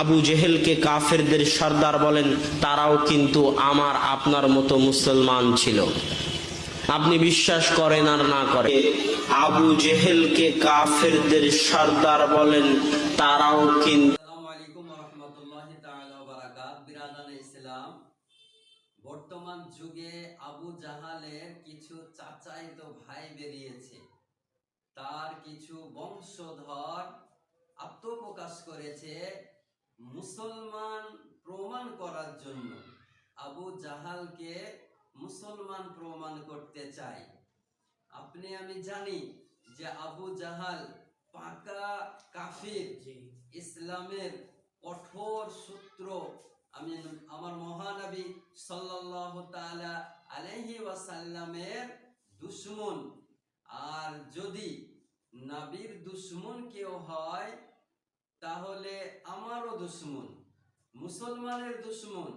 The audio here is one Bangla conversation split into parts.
আবু জেহেলকে কাফেরদের সর্দার বলেন, তারাও কিন্তু আমার আপনার মতো মুসলমান ছিল। আপনি বিশ্বাস করেন আর না করেন, আবু জেহেলকে কাফেরদের সর্দার বলেন, তারাও কিন্তু। আসসালামু আলাইকুম ওয়া রাহমাতুল্লাহি তাআলা ওয়া বারাকাতুহু। বিরাদানে ইসলাম, বর্তমান যুগে আবু জাহালের কিছু চাচাইতো ভাই বেরিয়েছে। তার কিছু বংশধর আত্মপ্রকাশ করেছে মুসলমান প্রমাণ করার জন্য। আবু জাহালকে মুসলমান প্রমাণ করতে চাই। আপনি আমি জানি যে আবু জাহাল পাকা কাফির, ইসলামের কঠোর সূত্র। আমি আমার মহানবী সাল্লাল্লাহু তাআলা আলাইহি ওয়াসাল্লামের দুশমন। আর যদি নবীর দুশমন কেউ হয় তাহলে আমারও দুশমন, মুসলমানের দুশমন।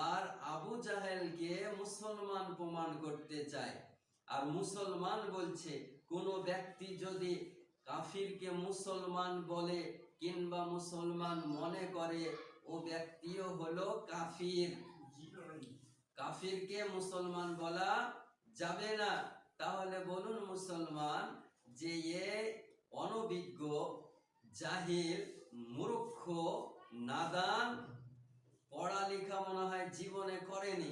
আর আবু জাহেলকে মুসলমান প্রমাণ করতে চায়। আর মুসলমান বলছে, কোন ব্যক্তি যদি কাফিরকে মুসলমান বলে কিংবা মুসলমান মনে করে, ও ব্যক্তিও হলো কাফির। কাফিরকে মুসলমান বলা যাবে না। তাহলে বলুন মুসলমান যে এ অনভিজ্ঞ, জাহিল, মূর্খ, নাদান, পড়ালেখা মনে হয় জীবনে করেনি।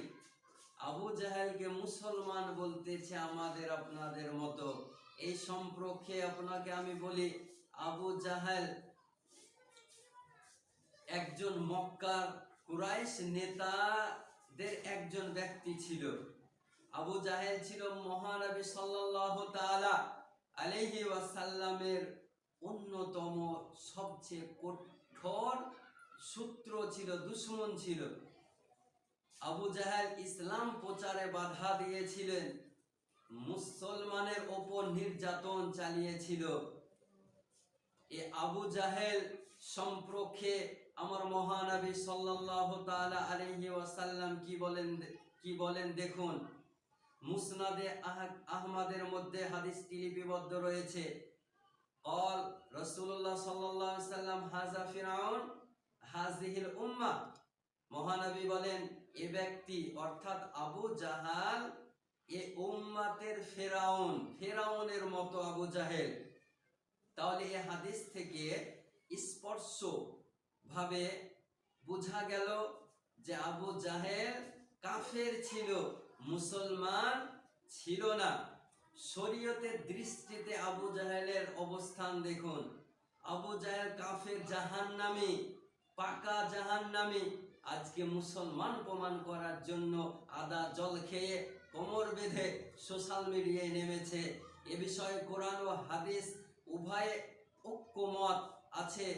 আবু জাহেলকে মুসলমান বলতেছে আমাদের আপনাদের মতো। এই সম্পর্কে আপনাকে আমি বলি, আবু জাহেল একজন মক্কার কুরাইশ নেতাদের একজন ব্যক্তি ছিল। আবু জাহেল ছিল মহানবী সাল্লাল্লাহু তাআলা আলাইহি ওয়াসাল্লামের অন্যতম সবচেয়ে কঠোর সূত্র ছিল, দুশমন ছিল। আবু জাহেল ইসলাম প্রচারে বাধা দিয়েছিলেন, মুসলমানের ওপর নির্যাতন চালিয়েছিল। এ আবু জাহেল সম্পর্কে আমার মহানবী সাল্লাল্লাহু তাআলা আলাইহি ওয়াসাল্লাম কি বলেন দেখুন। মুসনাদে আহমদের মধ্যে হাদিসটি লিপিবদ্ধ রয়েছে। قال রাসূলুল্লাহ সাল্লাল্লাহু আলাইহি ওয়াসাল্লাম হাযা ফিরআউন হাযিহিল উম্মাহ। মহানবী বলেন, এ ব্যক্তি অর্থাৎ আবু জাহাল এ উম্মাতের ফেরাউন, ফেরাউনের মতো আবু জাহেল। তাহলে এই হাদিস থেকে স্পষ্ট ভাবে বোঝা গেল যে আবু জাহেল কাফের ছিল, মুসলমান ছিল না। শরীয়তের দৃষ্টিতে আবু জাহেলের অবস্থান দেখুন। আবু জাহেল কাফের, জাহান্নামী, পাকা জাহান্নামী। আজকে মুসলমান প্রমাণ করার জন্য আদা জল খেয়ে কোমর বেঁধে সোশ্যাল মিডিয়ায় নেমেছে। এ বিষয়ে কোরআন ও হাদিস উভয়ে ঐক্যমত আছে।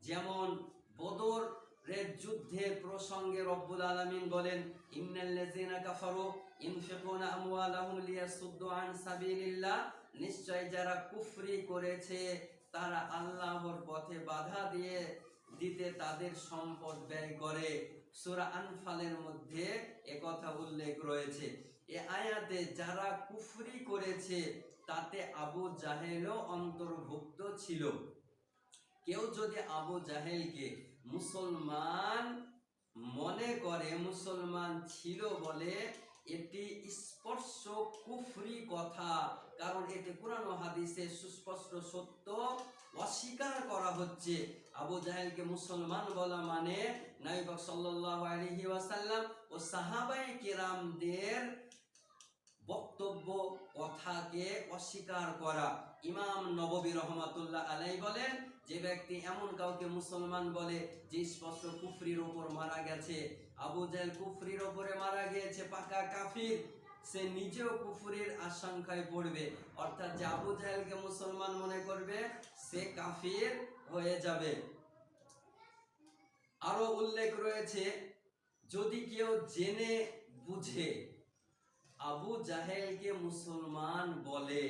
যেমন বদরের যুদ্ধের প্রসঙ্গে রব্বুল আলামিন বলেন, ইন্নাল্লাযীনা কাফারু ইনফিকুনা আমওয়ালাহুম লিয়াসুদ্দু আন সাবিলিল্লাহ। নিশ্চয় যারা কুফরি করেছে তারা আল্লাহর পথে বাধা দিতে তাদের সম্পদ ব্যয় করে। সূরা আনফালের মধ্যে একথা উল্লেখ রয়েছে। এই আয়াতে যারা কুফরি করেছে তাতে আবু জাহেলও অন্তর্ভুক্ত ছিল। কেউ যদি আবু জাহেলকে মুসলমান মনে করে, মুসলমান ছিল বলে, এটি স্পষ্ট কুফরি কথা। কারণ এতে কোরআন ও হাদিসে সুস্পষ্ট সত্য অস্বীকার করা হচ্ছে। আবু জাহেলকে মুসলমান বলা মানে নবী পাক সাল্লাল্লাহু আলাইহি ওয়াসাল্লাম ও সাহাবায়ে কেরামদের বক্তব্য, কথাকে অস্বীকার করা। ইমাম নববী রহমাতুল্লাহ আলাইহি বলেন, যে ব্যক্তি এমন কাউকে মুসলমান বলে যে স্পষ্ট কুফরির উপর মারা গেছে, আবু জাহেল কুফরির উপরে মারা গিয়েছে, পাকা কাফির, সে নিজেও কুফরির আশঙ্কায় পড়বে। অর্থাৎ যে আবু জাহেলকে মুসলমান মনে করবে সে কাফির হয়ে যাবে। আরো উল্লেখ রয়েছে, যদি কেউ জেনে বুঝে আবু জাহেলকে মুসলমান বলে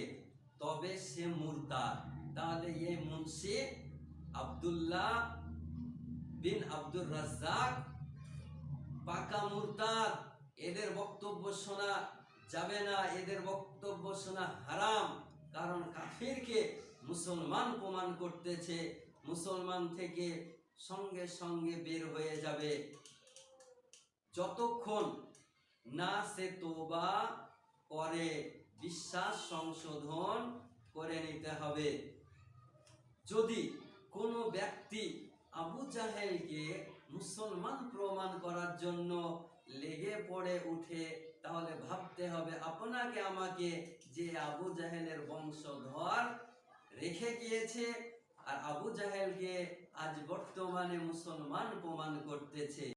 তবে সে মুরতাদ। তাহলে এই মুন্সি আব্দুল্লাহ বিন আব্দুর রাজ্জাক পাকা মুরতাদ। এদের বক্তব্য শোনা যাবে না, এদের বক্তব্য শোনা হারাম। কারণ কাফিরকে মুসলমান প্রমাণ করতেছে, মুসলমান থেকে সঙ্গে সঙ্গে বের হয়ে যাবে, যতক্ষণ না সে তওবা করে, বিশ্বাস সংশোধন করে নিতে হবে। যদি কোনো ব্যক্তি আবু জাহেলকে মুসলমান প্রমাণ করার জন্য লেগে পড়ে উঠে, তাহলে ভাবতে হবে আপনাকে আমাকে যে আবু জাহেলের বংশধর রেখে গিয়েছে, আর আবু জাহেলকে আজ বর্তমানে মুসলমান প্রমাণ করতেছে।